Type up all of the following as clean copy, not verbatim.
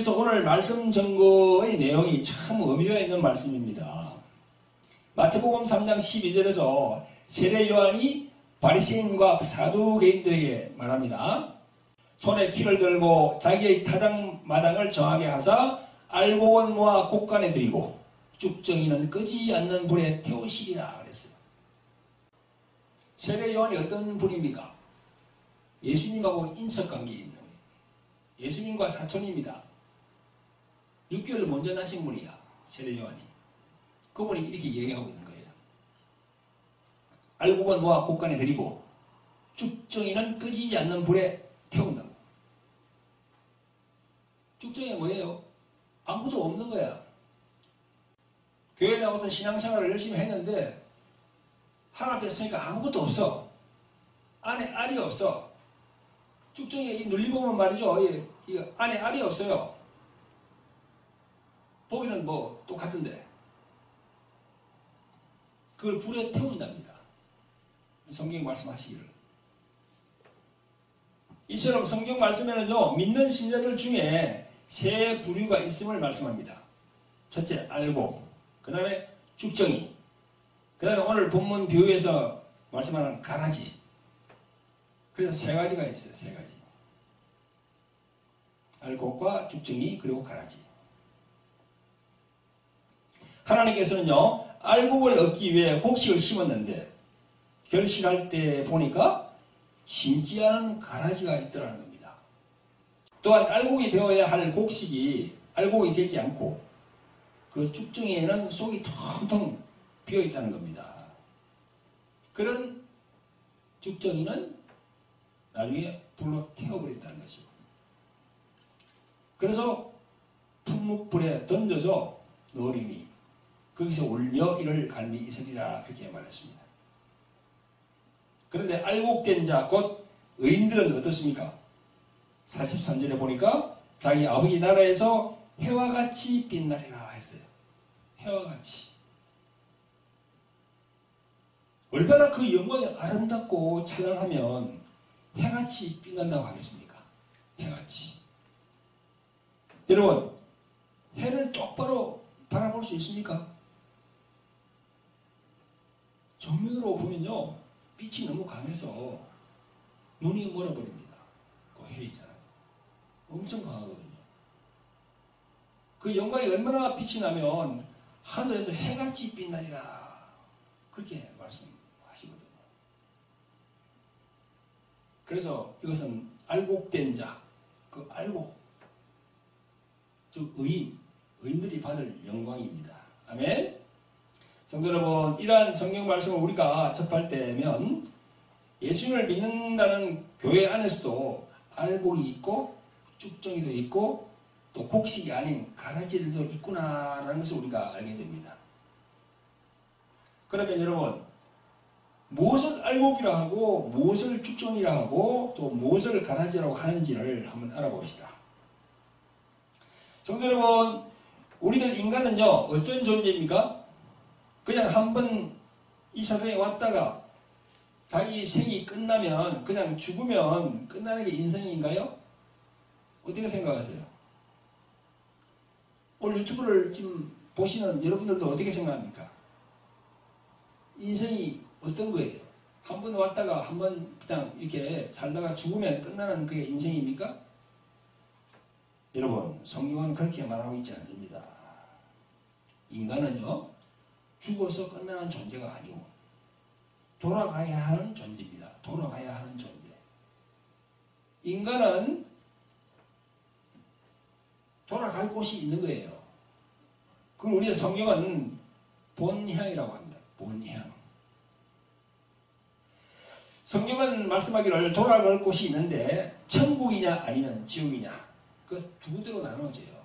그래서 오늘 말씀 전거의 내용이 참 의미가 있는 말씀입니다. 마태복음 3장 12절에서 세례 요한이 바리새인과 사두개인들에게 말합니다. 손에 키를 들고 자기의 타당마당을 정하게 하사 알곡은 모아 곡간에 들이고 쭉정이는 끄지 않는 불에 태우시리라 그랬어요. 세례 요한이 어떤 분입니까? 예수님하고 인척관계에 있는 분이에요. 예수님과 사촌입니다. 6개월 먼저 나신 분이야. 세례 요한이. 그분이 이렇게 얘기하고 있는 거예요. 알곡은 모아 곡간에 들이고 쭉정이는 끄지 않는 불에 태운다고. 쭉정이 뭐예요? 아무것도 없는 거야. 교회 나와서 신앙생활을 열심히 했는데 하나님 앞에 서니까 아무것도 없어. 안에 알이 없어. 쭉정이 눌리보면 말이죠. 이 안에 알이 없어요. 보기는 뭐 똑같은데 그걸 불에 태운답니다. 성경 말씀하시기를. 이처럼 성경 말씀에는요, 믿는 신자들 중에 세 부류가 있음을 말씀합니다. 첫째, 알곡. 그 다음에 쭉정이. 그 다음에 오늘 본문 비유에서 말씀하는 가라지. 그래서 세 가지가 있어요. 세 가지. 알곡과 쭉정이 그리고 가라지. 하나님께서는요, 알곡을 얻기 위해 곡식을 심었는데 결실할 때 보니까 심지 않은 가라지가 있더라는 겁니다. 또한 알곡이 되어야 할 곡식이 알곡이 되지 않고 그 쭉정이에는 속이 텅텅 비어 있다는 겁니다. 그런 쭉정이는 나중에 불로 태워버렸다는 것이고, 그래서 풍묵불에 던져서 넣으리니 거기서 울며 이를 갈미 있으리라 그렇게 말했습니다. 그런데 알곡된 자 곧 의인들은 어떻습니까? 43절에 보니까 자기 아버지 나라에서 해와 같이 빛나리라 했어요. 해와 같이. 얼마나 그 영광이 아름답고 찬란하면 해같이 빛난다고 하겠습니까? 해같이. 여러분, 해를 똑바로 바라볼 수 있습니까? 정면으로 보면요, 빛이 너무 강해서 눈이 멀어버립니다. 그 해 있잖아요. 엄청 강하거든요. 그 영광이 얼마나 빛이 나면 하늘에서 해같이 빛나리라 그렇게 말씀하시거든요. 그래서 이것은 알곡된 자, 그 알곡, 즉 의인들이 받을 영광입니다. 아멘. 성도 여러분, 이러한 성경 말씀을 우리가 접할 때면 예수님을 믿는다는 교회 안에서도 알곡이 있고 쭉정이도 있고 또 곡식이 아닌 가라지들도 있구나라는 것을 우리가 알게 됩니다. 그러면 여러분, 무엇을 알곡이라 하고 무엇을 쭉정이라 하고 또 무엇을 가라지라고 하는지를 한번 알아봅시다. 성도 여러분, 우리들 인간은요, 어떤 존재입니까? 그냥 한번 이 세상에 왔다가 자기 생이 끝나면 그냥 죽으면 끝나는 게 인생인가요? 어떻게 생각하세요? 오늘 유튜브를 지금 보시는 여러분들도 어떻게 생각합니까? 인생이 어떤 거예요? 한 번 왔다가 한 번 그냥 이렇게 살다가 죽으면 끝나는 그게 인생입니까? 여러분, 성경은 그렇게 말하고 있지 않습니다. 인간은요, 죽어서 끝나는 존재가 아니고 돌아가야 하는 존재입니다. 돌아가야 하는 존재. 인간은 돌아갈 곳이 있는 거예요. 그걸 우리의 성경은 본향이라고 합니다. 본향. 성경은 말씀하기를 돌아갈 곳이 있는데 천국이냐 아니면 지옥이냐 그 두 군데로 나눠져요.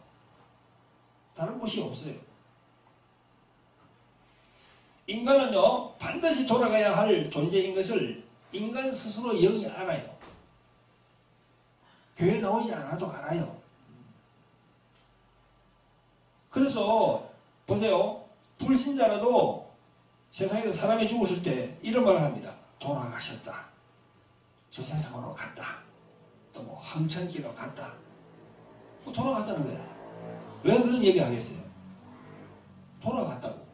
다른 곳이 없어요. 인간은요, 반드시 돌아가야 할 존재인 것을 인간 스스로 영이 알아요. 교회 나오지 않아도 알아요. 그래서 보세요. 불신자라도 세상에서 사람이 죽었을 때 이런 말을 합니다. 돌아가셨다. 저 세상으로 갔다. 또 뭐 황천길로 갔다. 돌아갔다는 거야. 왜 그런 얘기 하겠어요? 돌아갔다고.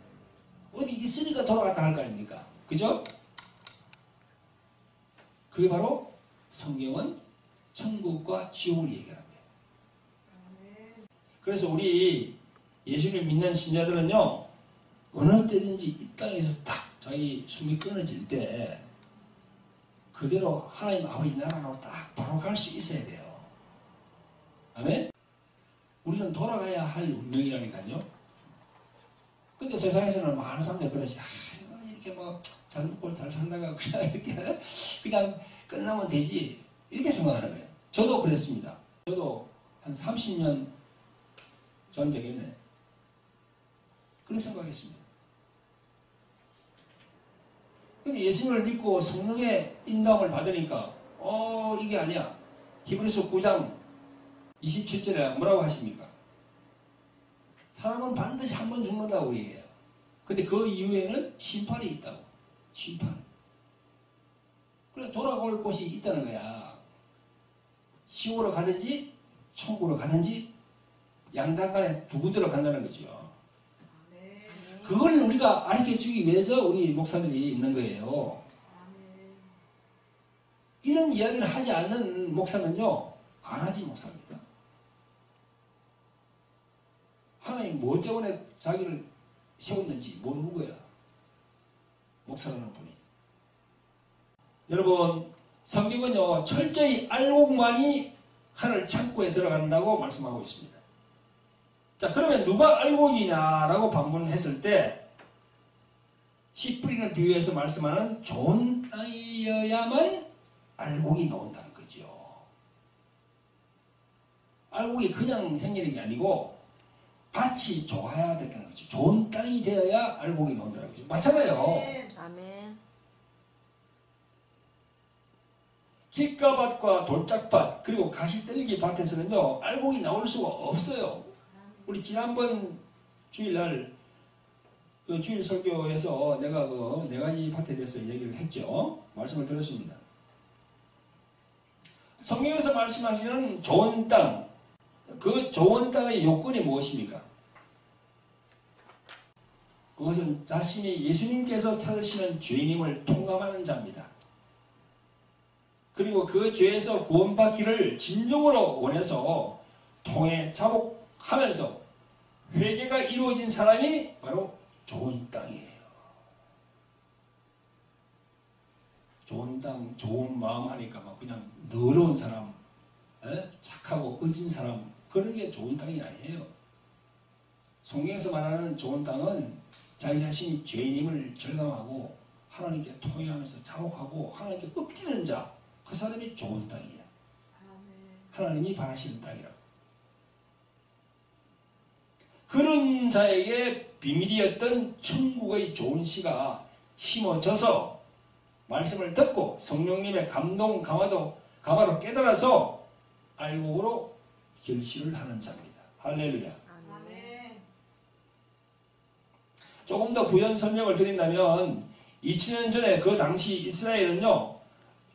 어디 있으니까 돌아갔다 할 거 아닙니까? 그죠? 그게 바로 성경은 천국과 지옥을 얘기하는 거예요. 그래서 우리 예수를 믿는 신자들은요, 어느 때든지 이 땅에서 딱 자기 숨이 끊어질 때 그대로 하나님 아버지 나라로 딱 바로 갈 수 있어야 돼요. 아멘? 우리는 돌아가야 할 운명이라니까요. 근데 세상에서는 많은 사람들이 그러지. 이렇게 뭐 잘 먹고 잘 산다가 그냥 이렇게 그냥 끝나면 되지. 이렇게 생각하는 거예요. 저도 그랬습니다. 저도 한 30년 전 되겠네. 그런 생각했습니다. 근데 예수님을 믿고 성령의 인도함을 받으니까 이게 아니야. 히브리서 9장 27절에 뭐라고 하십니까? 사람은 반드시 한 번 죽는다고 얘기해요. 근데 그 이후에는 심판이 있다고. 심판. 그래 돌아올 곳이 있다는 거야. 지옥으로 가든지 천국으로 가든지 양단간에 두고들어 간다는 거죠. 그걸 우리가 가르쳐주기 위해서 우리 목사들이 있는 거예요. 이런 이야기를 하지 않는 목사는요, 가라지 목사입니다. 하나님 뭐 때문에 자기를 세웠는지 모르는 거야. 목사라는 분이. 여러분, 성경은요, 철저히 알곡만이 하늘 창고에 들어간다고 말씀하고 있습니다. 자, 그러면 누가 알곡이냐라고 반문했을 때, 씨 뿌리는 비유에서 말씀하는 좋은 땅이어야만 알곡이 나온다는 거죠. 알곡이 그냥 생기는 게 아니고, 밭이 좋아야 된다는 거죠. 좋은 땅이 되어야 알곡이 나온다는 거죠. 맞잖아요. 아멘. 길가밭과 돌짝밭 그리고 가시떨기 밭에서는요, 알곡이 나올 수가 없어요. 우리 지난번 주일날 그 주일 설교에서 내가 그 4가지 밭에 대해서 얘기를 했죠. 말씀을 들었습니다. 성경에서 말씀하시는 좋은 땅, 그 좋은 땅의 요건이 무엇입니까? 그것은 자신이 예수님께서 찾으시는 죄인임을 통감하는 자입니다. 그리고 그 죄에서 구원받기를 진정으로 원해서 통해 자복하면서 회개가 이루어진 사람이 바로 좋은 땅이에요. 좋은 땅, 좋은 마음 하니까 막 그냥 너러운 사람, 착하고 의진 사람, 그런 게 좋은 땅이 아니에요. 성경에서 말하는 좋은 땅은 자기 자신이 죄인임을 절감하고 하나님께 통회하면서 자복하고 하나님께 엎드리는 자, 그 사람이 좋은 땅이에요. 하나님이 바라시는 땅이라고. 그런 자에게 비밀이었던 천국의 좋은 씨가 심어져서 말씀을 듣고 성령님의 감동 감화로 깨달아서 알곡으로 결실을 하는 자입니다. 할렐루야. 아멘. 조금 더 부연 설명을 드린다면 2000년 전에 그 당시 이스라엘은요,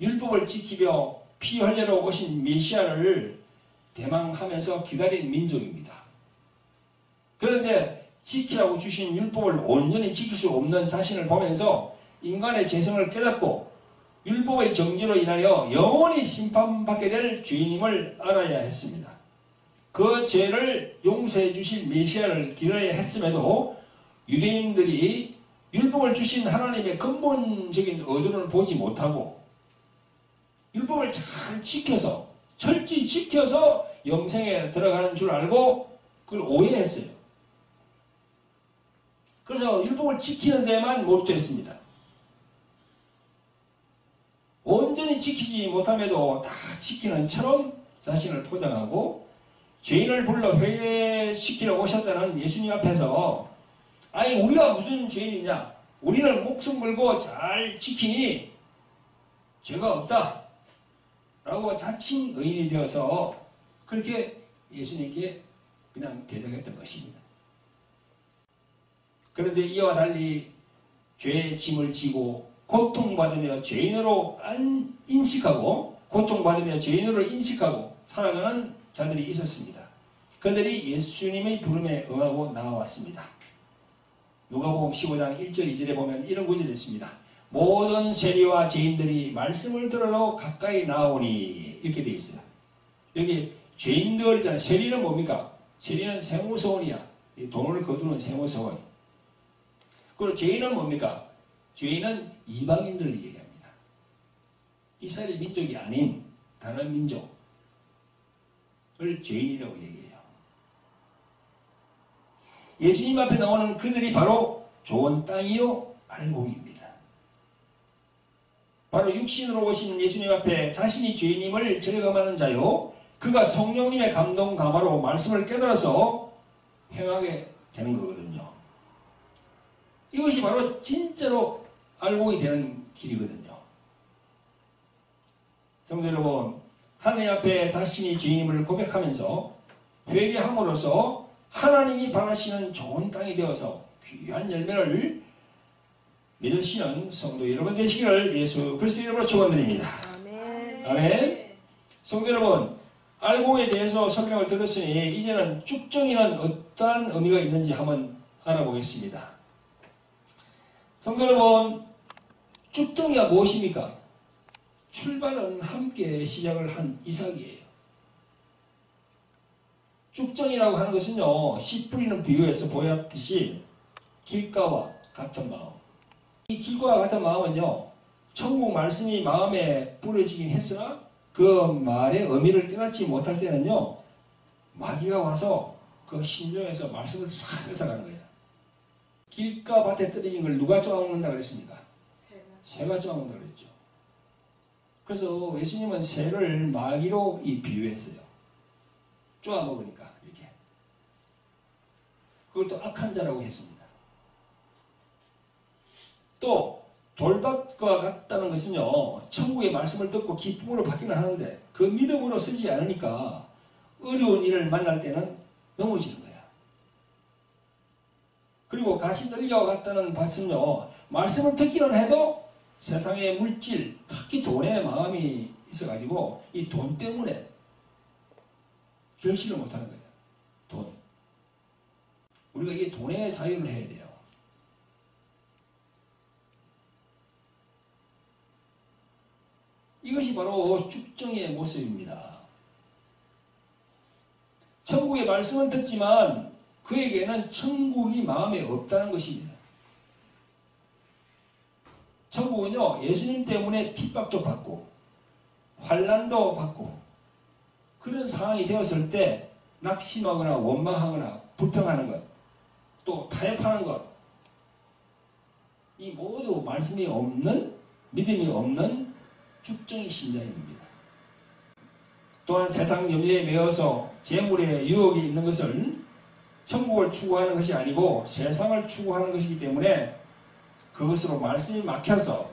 율법을 지키며 피 흘려러 오신 메시아를 대망하면서 기다린 민족입니다. 그런데 지키라고 주신 율법을 온전히 지킬 수 없는 자신을 보면서 인간의 죄성을 깨닫고 율법의 정죄로 인하여 영원히 심판받게 될 죄인임을 알아야 했습니다. 그 죄를 용서해 주실 메시아를 기다려야 했음에도 유대인들이 율법을 주신 하나님의 근본적인 의도를 보지 못하고 율법을 잘 지켜서 철저히 지켜서 영생에 들어가는 줄 알고 그걸 오해했어요. 그래서 율법을 지키는 데만 몰두했습니다. 온전히 지키지 못함에도 다 지키는 처럼 자신을 포장하고 죄인을 불러 회개시키러 오셨다는 예수님 앞에서 아니 우리가 무슨 죄인이냐? 우리는 목숨 걸고 잘 지키니 죄가 없다. 라고 자칭 의인이 되어서 그렇게 예수님께 그냥 대적했던 것입니다. 그런데 이와 달리 죄의 짐을 지고 고통받으며 죄인으로 인식하고 고통받으며 죄인으로 인식하고 살아가는 자들이 있었습니다. 그들이 예수님의 부름에 응하고 나와왔습니다. 누가복음 15장 1절 2절에 보면 이런 구절이 있습니다. 모든 세리와 죄인들이 말씀을 들으러 가까이 나오니 이렇게 되어 있어요. 여기 죄인들이잖아요. 세리는 뭡니까? 세리는 세무서원이야. 돈을 거두는 세무서원. 그리고 죄인은 뭡니까? 죄인은 이방인들을 얘기합니다. 이스라엘 민족이 아닌 다른 민족을 죄인이라고 얘기해요. 예수님 앞에 나오는 그들이 바로 좋은 땅이요 알곡입니다. 바로 육신으로 오신 예수님 앞에 자신이 죄인임을 절감하는 자요, 그가 성령님의 감동 감화로 말씀을 깨달아서 행하게 되는 거거든요. 이것이 바로 진짜로 알곡이 되는 길이거든요. 성도 여러분, 하나님 앞에 자신이 죄인임을 고백하면서 회개함으로써 하나님이 바라시는 좋은 땅이 되어서 귀한 열매를 맺으시는 성도 여러분 되시기를 예수 그리스도 이름으로 축원드립니다. 아멘. 아멘. 성도 여러분, 알곡에 대해서 설명을 들었으니 이제는 쭉정이는 어떠한 의미가 있는지 한번 알아보겠습니다. 성도 여러분, 쭉정이가 무엇입니까? 출발은 함께 시작을 한 이삭이에요. 쭉정이라고 하는 것은요, 씨 뿌리는 비유에서 보였듯이 길가와 같은 마음. 이 길과 같은 마음은요, 천국 말씀이 마음에 뿌려지긴 했으나 그 말의 의미를 깨닫지 못할 때는요, 마귀가 와서 그 심령에서 말씀을 싹 뺏어가는 거예요. 길가 밭에 떨어진 걸 누가 쪼아먹는다 그랬습니까? 새가 쪼아먹는다 그랬죠. 그래서 예수님은 새를 마귀로 비유했어요. 쪼아먹으니까 이렇게. 그걸 또 악한 자라고 했습니다. 또 돌밭과 같다는 것은요, 천국의 말씀을 듣고 기쁨으로 받기는 하는데 그 믿음으로 서지 않으니까 어려운 일을 만날 때는 넘어지는 거야. 그리고 가시들기와 같다는 밭은요, 말씀을 듣기는 해도 세상의 물질, 특히 돈에 마음이 있어가지고 이 돈 때문에 결실을 못하는 거예요. 돈. 우리가 이 돈의 자유를 해야 돼요. 이것이 바로 쭉정이의 모습입니다. 천국의 말씀은 듣지만 그에게는 천국이 마음에 없다는 것입니다. 천국은요, 예수님 때문에 핍박도 받고 환난도 받고 그런 상황이 되었을 때 낙심하거나 원망하거나 불평하는 것, 또 타협하는 것, 이 모두 말씀이 없는, 믿음이 없는 쭉정이 신자입니다. 또한 세상 염려에 매여서 재물의 유혹이 있는 것은 천국을 추구하는 것이 아니고 세상을 추구하는 것이기 때문에 그것으로 말씀이 막혀서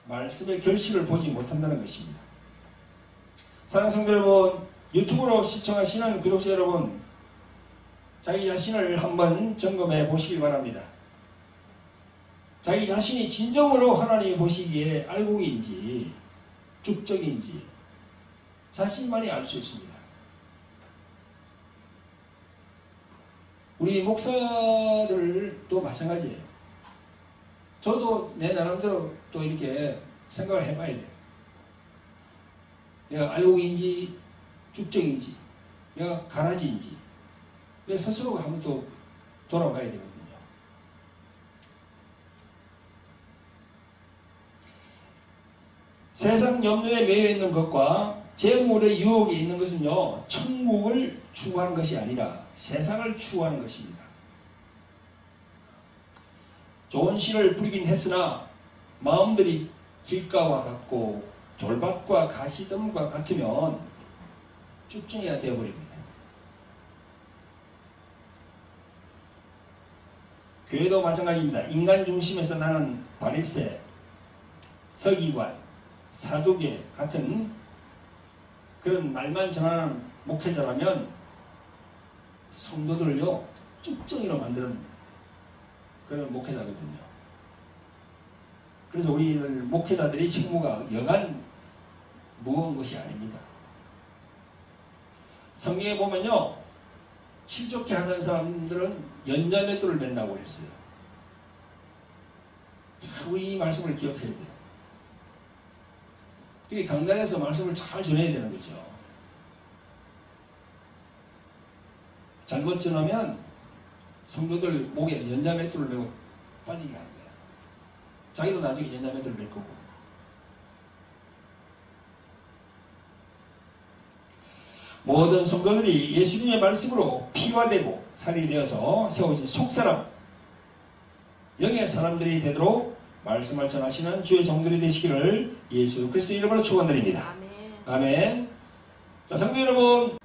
말씀의 결실을 보지 못한다는 것입니다. 사랑하는 성도 여러분, 유튜브로 시청하시는 구독자 여러분, 자기 자신을 한번 점검해 보시기 바랍니다. 자기 자신이 진정으로 하나님이 보시기에 알곡인지 쭉정인지 자신만이 알 수 있습니다. 우리 목사들도 마찬가지예요. 저도 내 나름대로 또 이렇게 생각을 해봐야 돼요. 내가 알곡인지 쭉정인지 내가 가라지인지 내 스스로가 한번 또 돌아가야 되거든요. 세상 염려에 매여 있는 것과 재물의 유혹이 있는 것은요, 천국을 추구하는 것이 아니라 세상을 추구하는 것입니다. 좋은 씨를 뿌리긴 했으나 마음들이 길가와 같고 돌밭과 가시덤과 같으면 쭉정이가 되어버립니다. 교회도 마찬가지입니다. 인간 중심에서 나는 바리새, 서기관, 사두개 같은 그런 말만 전하는 목회자라면 성도들을요 쭉정이로 만드는 그런 목회자거든요. 그래서 우리들 목회자들이 직무가 여간 무거운 것이 아닙니다. 성경에 보면요, 실족해 하는 사람들은 연자맷돌을 맨다고 그랬어요. 참, 이 말씀을 기억해야 돼요. 특히 강단에서 말씀을 잘 전해야 되는 거죠. 잘못 전하면 성도들 목에 연자맷돌을 메고 빠지게 하는 거야. 자기도 나중에 연자맷돌을 맬 거고. 모든 성도들이 예수님의 말씀으로 피가 되고 살이 되어서 세워진 속사람, 영의 사람들이 되도록 말씀을 전하시는 주의 종들이 되시기를 예수 그리스도 이름으로 축원드립니다. 아멘. 아멘. 자, 성도 여러분,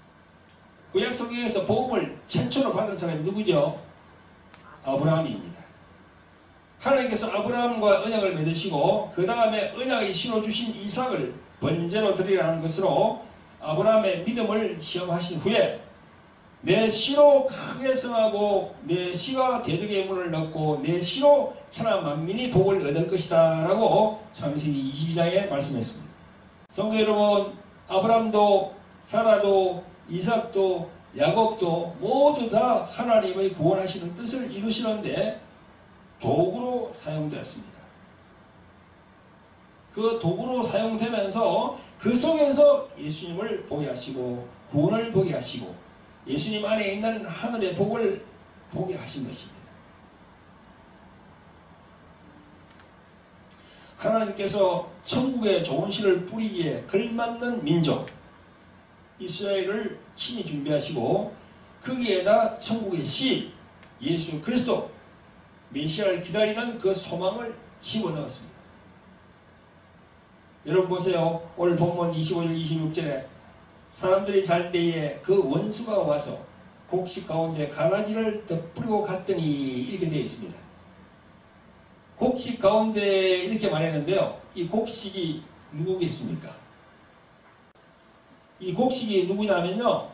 구약 성경에서 복음을 최초로 받은 사람이 누구죠? 아브라함입니다. 하나님께서 아브라함과 언약을 맺으시고 그 다음에 언약의 씨로 주신 이삭을 번제로 드리라는 것으로 아브라함의 믿음을 시험하신 후에 내 씨로 크게 성하고 내 씨가 대적의 문을 넣고 내 씨로 천하 만민이 복을 얻을 것이다 라고 창세기 22장에 말씀했습니다. 성도 여러분, 아브라함도 사라도 이삭도 야곱도 모두 다 하나님의 구원하시는 뜻을 이루시는데 도구로 사용되었습니다. 그 도구로 사용되면서 그 속에서 예수님을 보게 하시고 구원을 보게 하시고 예수님 안에 있는 하늘의 복을 보게 하신 것입니다. 하나님께서 천국의 좋은 씨를 뿌리기에 걸맞는 민족 이스라엘을 친히 준비하시고 거기에다 천국의 씨 예수 그리스도 메시아를 기다리는 그 소망을 집어넣었습니다. 여러분 보세요. 오늘 본문 25절 26절에 사람들이 잘 때에 그 원수가 와서 곡식 가운데 가라지를 덧뿌리고 갔더니 이렇게 되어 있습니다. 곡식 가운데 이렇게 말했는데요. 이 곡식이 누구겠습니까? 이 곡식이 누구냐면요.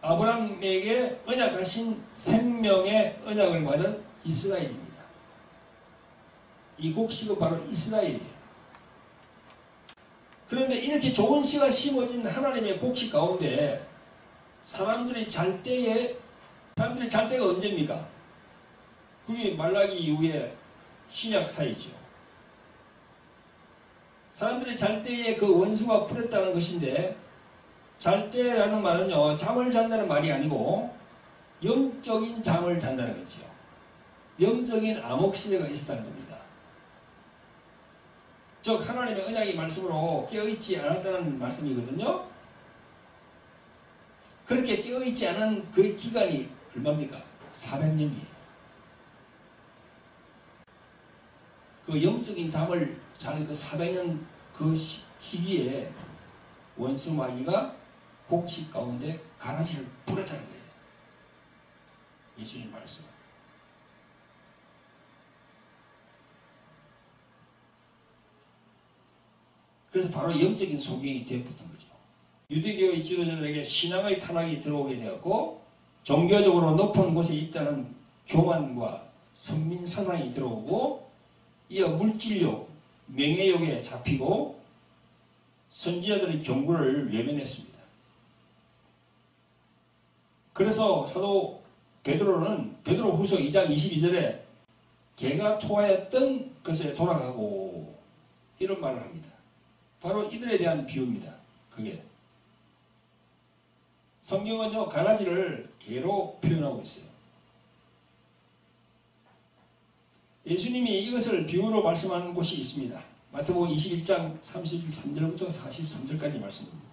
아브라함에게 언약하신 생명의 언약을 받은 이스라엘입니다. 이 곡식은 바로 이스라엘이에요. 그런데 이렇게 좋은 씨가 심어진 하나님의 곡식 가운데 사람들이 잘 때가 언제입니까? 그게 말라기 이후에 신약 사이죠. 사람들이 잘 때에 그 원수가 풀렸다는 것인데 잘 때라는 말은요, 잠을 잔다는 말이 아니고 영적인 잠을 잔다는 거죠. 영적인 암흑시대가 있었다는 겁니다. 즉 하나님의 언약의 말씀으로 깨어있지 않았다는 말씀이거든요. 그렇게 깨어있지 않은 그 기간이 얼마입니까? 400년이에요. 그 영적인 잠을 잔 그 400년 그 시기에 원수 마귀가 곡식 가운데 가라지를 뿌렸다는 거예요. 예수님 말씀. 그래서 바로 영적인 소경이 되어버린 거죠. 유대교의 지도자들에게 신앙의 탄압이 들어오게 되었고 종교적으로 높은 곳에 있다는 교만과 선민 사상이 들어오고 이어 물질욕, 명예욕에 잡히고 선지자들의 경고를 외면했습니다. 그래서 사도 베드로후서 2장 22절에 개가 토하였던 것에 돌아가고 이런 말을 합니다. 바로 이들에 대한 비유입니다. 그게 성경은요 가라지를 개로 표현하고 있어요. 예수님이 이것을 비유로 말씀하는 곳이 있습니다. 마태복음 21장 33절부터 43절까지 말씀입니다.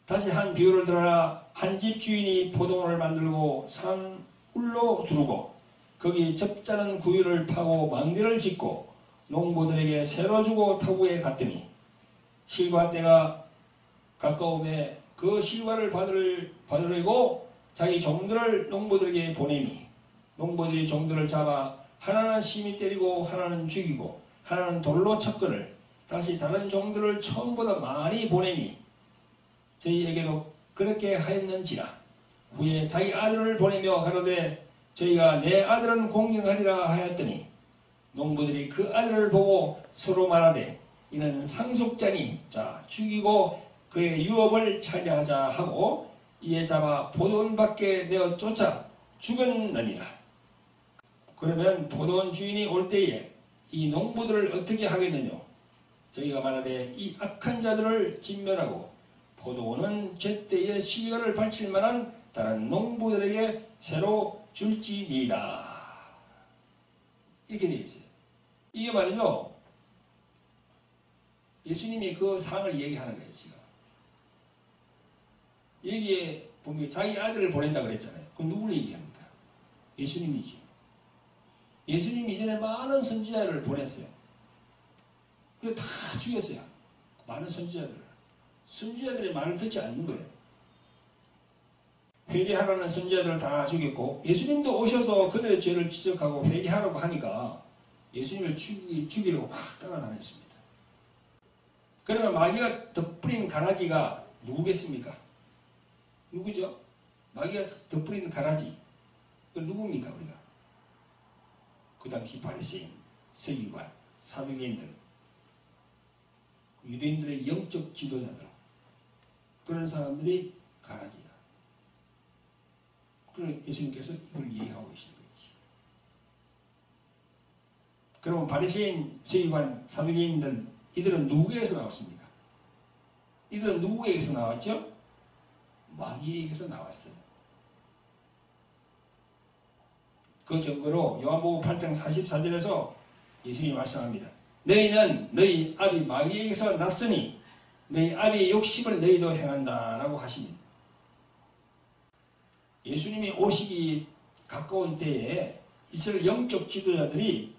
다시 한 비유를 들어라. 한 집 주인이 포도원을 만들고 산울로 두르고 거기 적잖은 구유를 파고 망대를 짓고 농부들에게 새로 주고 타구에 갔더니 실과 때가 가까움에 그 실과를 받으려고 자기 종들을 농부들에게 보내니 농부들이 종들을 잡아 하나는 심히 때리고 하나는 죽이고 하나는 돌로 쳤거늘 다시 다른 종들을 처음보다 많이 보내니 저희에게도 그렇게 하였는지라. 후에 자기 아들을 보내며 가로되 저희가 내 아들은 공경하리라 하였더니 농부들이 그 아들을 보고 서로 말하되 이는 상속자니 자 죽이고 그의 유업을 차지하자 하고 이에 잡아 포도원 밖에 내어 쫓아 죽였느니라. 그러면 포도원 주인이 올 때에 이 농부들을 어떻게 하겠느냐? 저희가 말하되 이 악한 자들을 진멸하고 포도원은 제때에 실과를 바칠 만한 다른 농부들에게 새로 줄지니이다. 이렇게 되어 있어요. 이게 말이죠. 예수님이 그 상을 얘기하는 거예요, 지금. 여기에 보면 자기 아들을 보낸다 그랬잖아요. 그럼 누구를 얘기합니까? 예수님이지. 예수님이 이전에 많은 선지자를 보냈어요. 그거 다 죽였어요. 많은 선지자들을. 선지자들의 말을 듣지 않는 거예요. 회개하라는 선지자들을 다 죽였고, 예수님도 오셔서 그들의 죄를 지적하고 회개하라고 하니까 예수님을 죽이려고 막 따라다녔습니다. 그러면 마귀가 덧뿌린 가라지가 누구겠습니까? 누구죠? 마귀가 덧뿌린 가라지. 그 누굽니까, 우리가? 그 당시 바리새인, 서기관, 사두개인들, 유대인들의 영적 지도자들, 그런 사람들이 가라지야. 그래서 예수님께서 이걸 얘기하고 계시는 거지. 그러면 바리새인, 서기관, 사두개인들, 이들은 누구에게서 나왔습니까? 이들은 누구에게서 나왔죠? 마귀에게서 나왔어요. 그 증거로 요한복음 8장 44절에서 예수님이 말씀합니다. 너희는 너희 아비 마귀에게서 났으니 너희 아비의 욕심을 너희도 행한다 라고 하십니다. 예수님이 오시기 가까운 때에 이스라엘 영적 지도자들이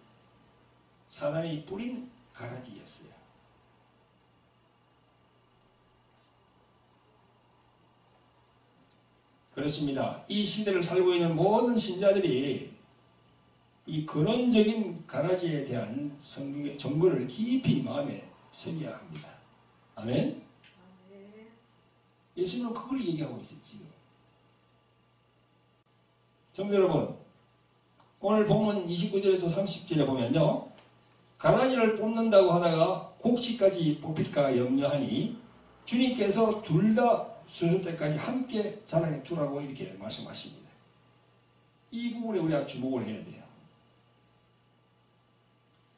사단이 뿌린 가라지였어요. 그렇습니다. 이 시대를 살고 있는 모든 신자들이 이 근원적인 가라지에 대한 성경의 정보를 깊이 마음에 새겨야 합니다. 아멘? 예수님은 그걸 얘기하고 있어요, 지금. 성도 여러분, 오늘 본문 29절에서 30절에 보면요. 가라지를 뽑는다고 하다가 곡식까지 뽑힐까 염려하니 주님께서 둘 다 수술 때까지 함께 자라게 두라고 이렇게 말씀하십니다. 이 부분에 우리가 주목을 해야 돼요.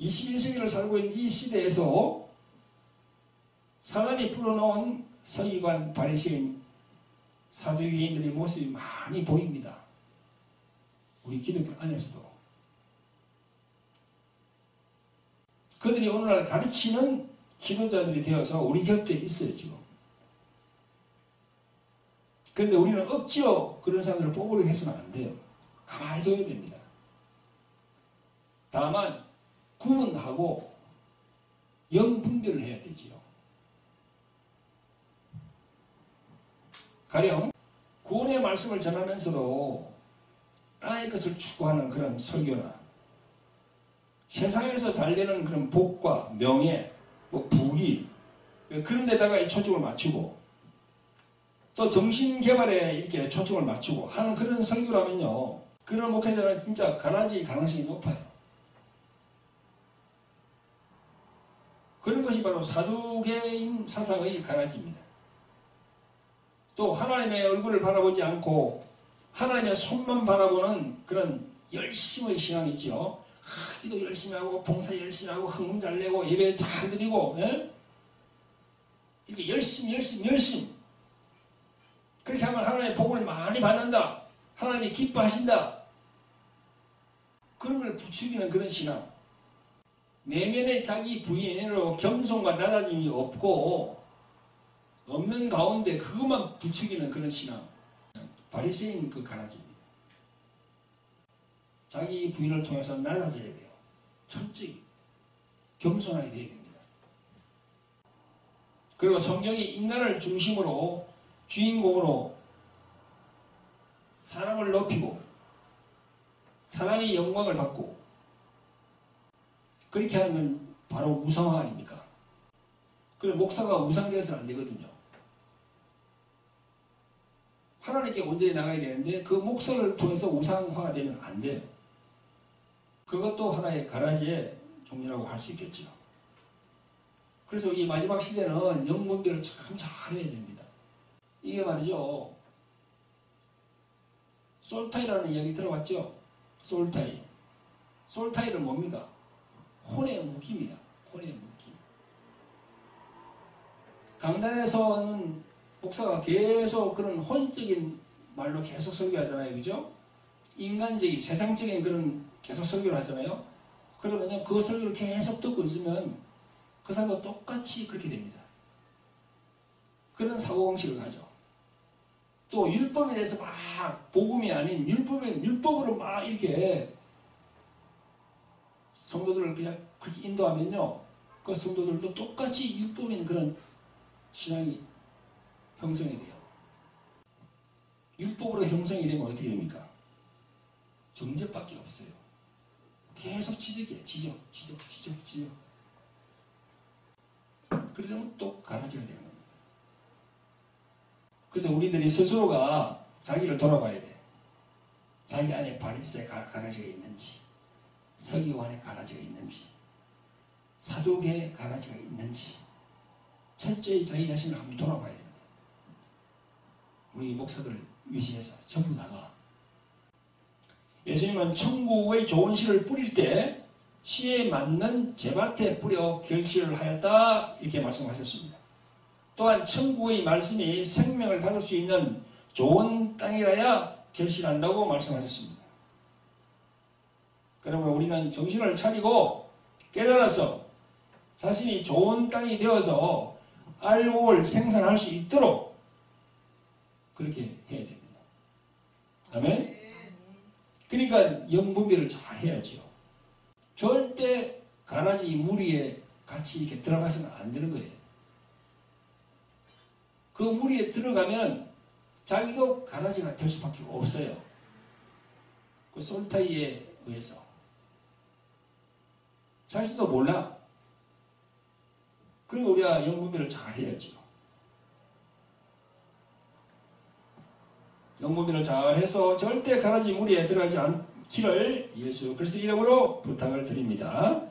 21세기를 살고 있는 이 시대에서 사단이 풀어놓은 서기관, 바리새인, 사두개인들의 모습이 많이 보입니다. 우리 기독교 안에서도. 그들이 오늘날 가르치는 지도자들이 되어서 우리 곁에 있어요, 지금. 그런데 우리는 억지로 그런 사람들을 뽑으려고 해서는 안 돼요. 가만히 둬야 됩니다. 다만 구분하고 영분별을 해야 되지요. 가령 구원의 말씀을 전하면서도 땅의 것을 추구하는 그런 설교나 세상에서 잘 되는 그런 복과 명예, 부귀 그런 데다가 초점을 맞추고 또 정신개발에 이렇게 초점을 맞추고 하는 그런 설교라면요. 그런 목회자는 진짜 가라지 가능성이 높아요. 그런 것이 바로 사두개인 사상의 가라지입니다. 또 하나님의 얼굴을 바라보지 않고 하나님의 손만 바라보는 그런 열심의 신앙이 있죠. 기도 열심히 하고 봉사 열심히 하고 헌금 잘 내고 예배 잘 드리고 이렇게 열심히 그렇게 하면 하나님의 복을 많이 받는다. 하나님이 기뻐하신다. 그런 걸 부추기는 그런 신앙. 내면에 자기 부인으로 겸손과 낮아짐이 없고 없는 가운데 그것만 부추기는 그런 신앙. 바리새인 그 가라지입니다. 자기 부인을 통해서 낮아져야 돼요. 철저히 겸손하게 되어야 됩니다. 그리고 성경이 인간을 중심으로 주인공으로 사람을 높이고 사람이 영광을 받고 그렇게 하는 건 바로 우상화 아닙니까? 그리고 목사가 우상되어서는 안 되거든요. 하나님께 온전히 나가야 되는데 그 목사를 통해서 우상화가 되면 안 돼요. 그것도 하나의 가라지의 종류라고 할 수 있겠죠. 그래서 이 마지막 시대는 영분별을 참 잘해야 됩니다. 이게 말이죠. 솔타이라는 이야기 들어봤죠? 솔타이. 솔타이는 뭡니까? 혼의 묶임이야. 혼의 묶임. 강단에서는 목사가 계속 그런 혼적인 말로 계속 설교하잖아요. 그죠? 인간적인, 세상적인 그런 계속 설교를 하잖아요. 그러면요, 그 설교를 계속 듣고 있으면 그 사람도 똑같이 그렇게 됩니다. 그런 사고방식을 가져. 또 율법에 대해서 막 복음이 아닌 율법으로 막 이렇게 성도들을 그냥 그렇게 인도하면요, 그 성도들도 똑같이 율법인 그런 신앙이 형성이 돼요. 율법으로 형성이 되면 어떻게 됩니까? 정죄밖에 없어요. 계속 지적이에요. 지적. 그러려면 또 가라지가 되는 겁니다. 그래서 우리들이 스스로가 자기를 돌아봐야 돼. 자기 안에 바리새의 가라지가 있는지, 서기관의 가라지가 있는지, 사두개의 가라지가 있는지 철저히 자기 자신을 한번 돌아봐야 됩니다. 우리 목사들 위시해서 전부 다가 예수님은 천국의 좋은 씨를 뿌릴 때 씨에 맞는 제밭에 뿌려 결실을 하였다 이렇게 말씀하셨습니다. 또한 천국의 말씀이 생명을 받을 수 있는 좋은 땅이라야 결실한다고 말씀하셨습니다. 그러면 우리는 정신을 차리고 깨달아서 자신이 좋은 땅이 되어서 알곡을 생산할 수 있도록 그렇게 해야 됩니다. 아멘? 그러니까 영분별을 잘 해야죠. 절대 가라지 무리에 같이 이렇게 들어가서는 안 되는 거예요. 그 무리에 들어가면 자기도 가라지가 될 수밖에 없어요. 그 솔타이에 의해서. 자신도 몰라. 그리고 우리가 영분별을 잘 해야죠. 영분별을 잘 해서 절대 가라지 무리에 들어가지 않기를 예수 그리스도 이름으로 부탁을 드립니다.